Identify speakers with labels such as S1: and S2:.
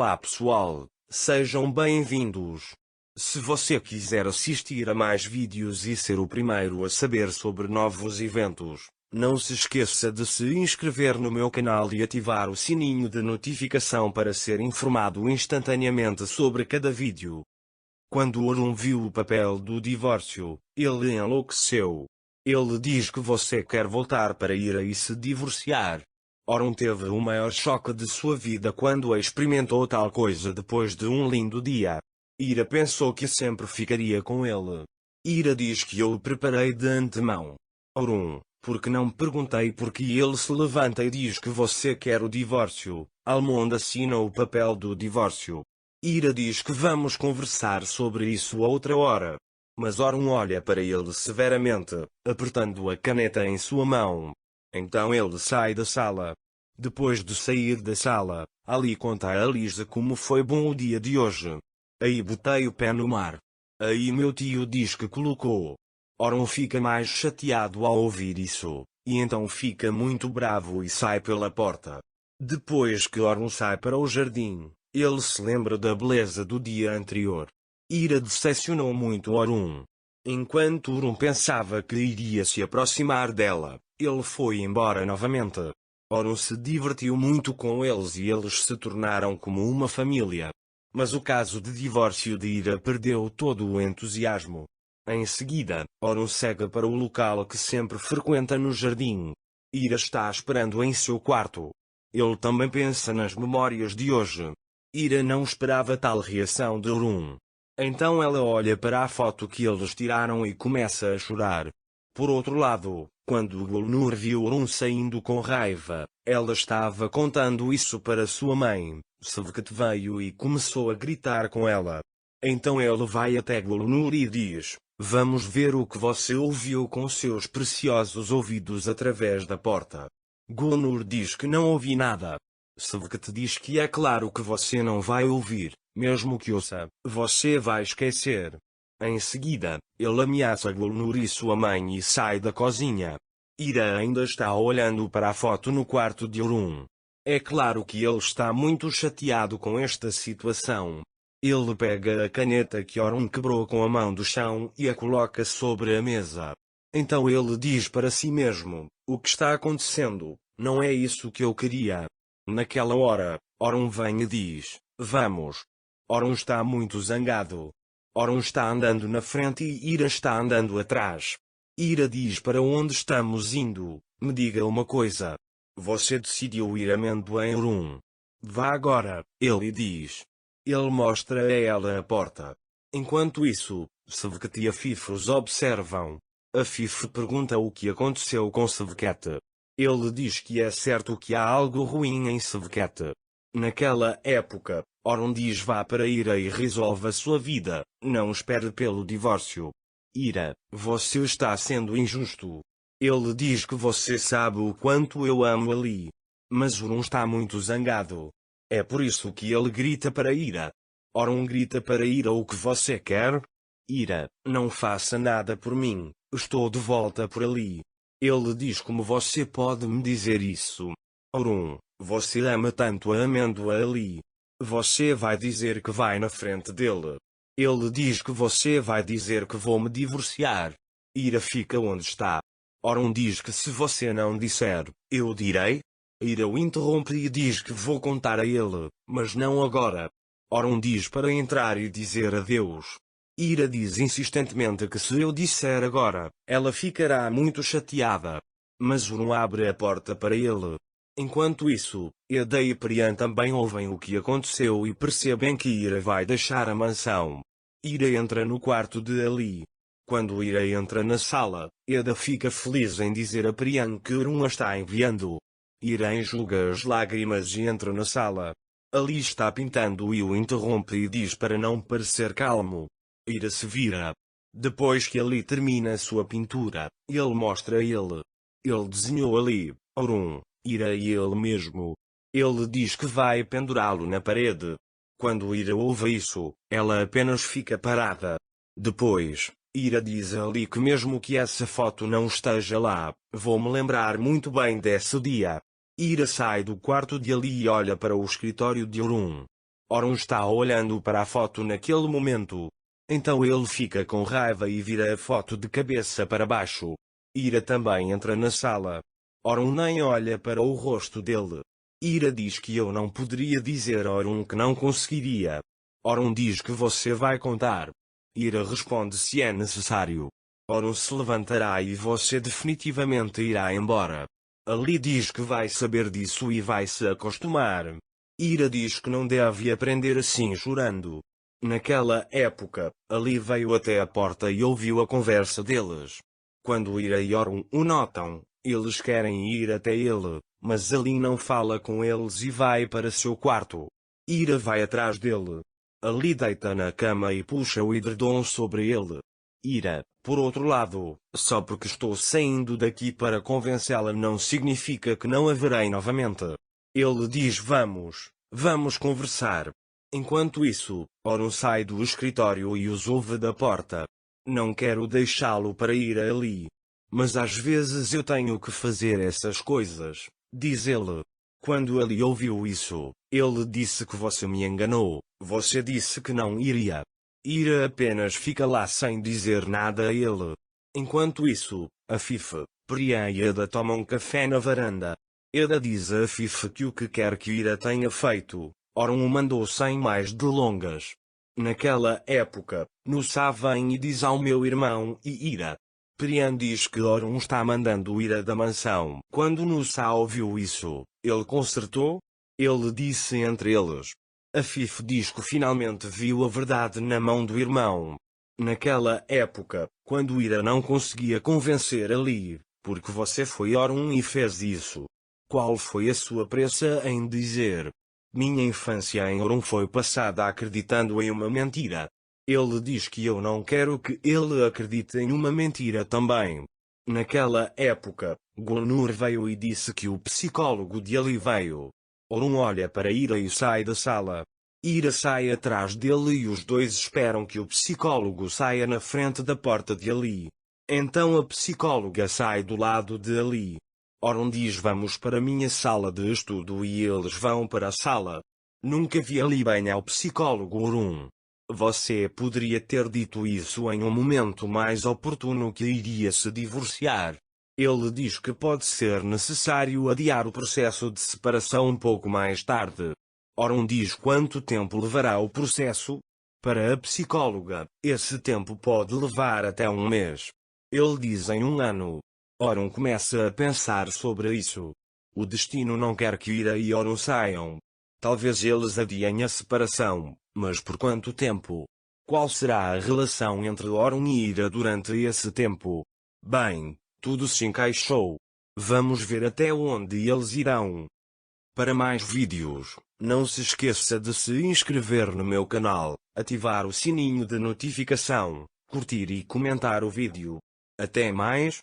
S1: Olá pessoal, sejam bem-vindos. Se você quiser assistir a mais vídeos e ser o primeiro a saber sobre novos eventos, não se esqueça de se inscrever no meu canal e ativar o sininho de notificação para ser informado instantaneamente sobre cada vídeo. Quando Orun viu o papel do divórcio, ele enlouqueceu. Ele diz que você quer voltar para Ira e se divorciar. Orun teve o maior choque de sua vida quando experimentou tal coisa depois de um lindo dia. Ira pensou que sempre ficaria com ele. Ira diz que eu o preparei de antemão. Orun, porque não perguntei porque ele se levanta e diz que você quer o divórcio. Almond assina o papel do divórcio. Ira diz que vamos conversar sobre isso outra hora. Mas Orun olha para ele severamente, apertando a caneta em sua mão. Então ele sai da sala. Depois de sair da sala, Ali conta a Lisa como foi bom o dia de hoje. Aí botei o pé no mar. Aí meu tio diz que colocou. Orun fica mais chateado ao ouvir isso, e então fica muito bravo e sai pela porta. Depois que Orun sai para o jardim, ele se lembra da beleza do dia anterior. Ira decepcionou muito Orun. Enquanto Orun pensava que iria se aproximar dela, ele foi embora novamente. Orun se divertiu muito com eles e eles se tornaram como uma família. Mas o caso de divórcio de Ira perdeu todo o entusiasmo. Em seguida, Orun segue para o local que sempre frequenta no jardim. Ira está esperando em seu quarto. Ele também pensa nas memórias de hoje. Ira não esperava tal reação de Orun. Então ela olha para a foto que eles tiraram e começa a chorar. Por outro lado, quando Gulnur viu Orun saindo com raiva, ela estava contando isso para sua mãe. Sevket veio e começou a gritar com ela. Então ele vai até Gulnur e diz: "Vamos ver o que você ouviu com seus preciosos ouvidos através da porta." Gulnur diz que não ouvi nada. Sevket diz que é claro que você não vai ouvir, mesmo que ouça, você vai esquecer. Em seguida, ele ameaça Gulnur e sua mãe e sai da cozinha. Ira ainda está olhando para a foto no quarto de Orun. É claro que ele está muito chateado com esta situação. Ele pega a caneta que Orun quebrou com a mão do chão e a coloca sobre a mesa. Então ele diz para si mesmo: "O que está acontecendo? Não é isso que eu queria." Naquela hora, Orun vem e diz: "Vamos." Orun está muito zangado. Orun está andando na frente e Ira está andando atrás. Ira diz: "Para onde estamos indo? Me diga uma coisa. Você decidiu ir a Amendoim Orun. Vá agora," ele diz. Ele mostra a ela a porta. Enquanto isso, Sevket e a Fif os observam. A Fif pergunta o que aconteceu com Sevket. Ele diz que é certo que há algo ruim em Sevket. Naquela época, Orun diz: "Vá para Ira e resolva a sua vida, não espere pelo divórcio." "Ira, você está sendo injusto." Ele diz que você sabe o quanto eu amo Ali. Mas Orun está muito zangado. É por isso que ele grita para Ira. Orun grita para Ira: "O que você quer?" "Ira, não faça nada por mim, estou de volta por Ali." Ele diz: "Como você pode me dizer isso? Orun, você ama tanto a amêndoa Ali. Você vai dizer que vai na frente dele. Ele diz que você vai dizer que vou me divorciar." Ira fica onde está. Orun diz que se você não disser, eu direi. Ira o interrompe e diz que vou contar a ele, mas não agora. Orun diz para entrar e dizer adeus. Ira diz insistentemente que se eu disser agora, ela ficará muito chateada. Mas Orun abre a porta para ele. Enquanto isso, Eda e Priyan também ouvem o que aconteceu e percebem que Ira vai deixar a mansão. Ira entra no quarto de Ali. Quando Ira entra na sala, Eda fica feliz em dizer a Priyan que Orun a está enviando. Ira enxuga as lágrimas e entra na sala. Ali está pintando e o interrompe e diz para não parecer calmo. Ira se vira. Depois que Ali termina sua pintura, ele mostra a ele. Ele desenhou Ali, Orun, Ira e ele mesmo. Ele diz que vai pendurá-lo na parede. Quando Ira ouve isso, ela apenas fica parada. Depois, Ira diz a Ali que mesmo que essa foto não esteja lá, vou me lembrar muito bem desse dia. Ira sai do quarto de Ali e olha para o escritório de Orun. Orun está olhando para a foto naquele momento. Então ele fica com raiva e vira a foto de cabeça para baixo. Ira também entra na sala. Orun nem olha para o rosto dele. Ira diz que eu não poderia dizer a Orun que não conseguiria. Orun diz que você vai contar. Ira responde se é necessário. Orun se levantará e você definitivamente irá embora. Ali diz que vai saber disso e vai se acostumar. Ira diz que não deve aprender assim chorando. Naquela época, Ali veio até a porta e ouviu a conversa deles. Quando Ira e Orun o notam, eles querem ir até ele, mas Ali não fala com eles e vai para seu quarto. Ira vai atrás dele. Ali deita na cama e puxa o edredom sobre ele. Ira, por outro lado, só porque estou saindo daqui para convencê-la não significa que não a verei novamente. Ele diz vamos conversar. Enquanto isso, Orun sai do escritório e os ouve da porta. Não quero deixá-lo para ir ali. Mas às vezes eu tenho que fazer essas coisas, diz ele. Quando Ali ouviu isso, ele disse que você me enganou, você disse que não iria. Ira apenas fica lá sem dizer nada a ele. Enquanto isso, Afif, Priya e Eda tomam café na varanda. Eda diz a Afif que o que quer que Ira tenha feito, Orun o mandou sem mais delongas. Naquela época, Nusa vem e diz ao meu irmão e Ira. Priya diz que Orun está mandando Ira da mansão. Quando Nusa ouviu isso, ele consertou? Ele disse entre eles. Afif diz que finalmente viu a verdade na mão do irmão. Naquela época, quando Ira não conseguia convencer Ali, porque você foi Orun e fez isso. Qual foi a sua pressa em dizer? Minha infância em Orun foi passada acreditando em uma mentira. Ele diz que eu não quero que ele acredite em uma mentira também. Naquela época, Gulnur veio e disse que o psicólogo de Ali veio. Orun olha para Ira e sai da sala. Ira sai atrás dele e os dois esperam que o psicólogo saia na frente da porta de Ali. Então a psicóloga sai do lado de Ali. Orun diz vamos para minha sala de estudo e eles vão para a sala. Nunca vi Ali bem ao psicólogo Orun. Você poderia ter dito isso em um momento mais oportuno que iria se divorciar. Ele diz que pode ser necessário adiar o processo de separação um pouco mais tarde. Orun diz quanto tempo levará o processo? Para a psicóloga, esse tempo pode levar até um mês. Ele diz em um ano. Orun começa a pensar sobre isso. O destino não quer que Ira e Orun saiam. Talvez eles adiem a separação, mas por quanto tempo? Qual será a relação entre Orun e Ira durante esse tempo? Bem, tudo se encaixou. Vamos ver até onde eles irão. Para mais vídeos, não se esqueça de se inscrever no meu canal, ativar o sininho de notificação, curtir e comentar o vídeo. Até mais.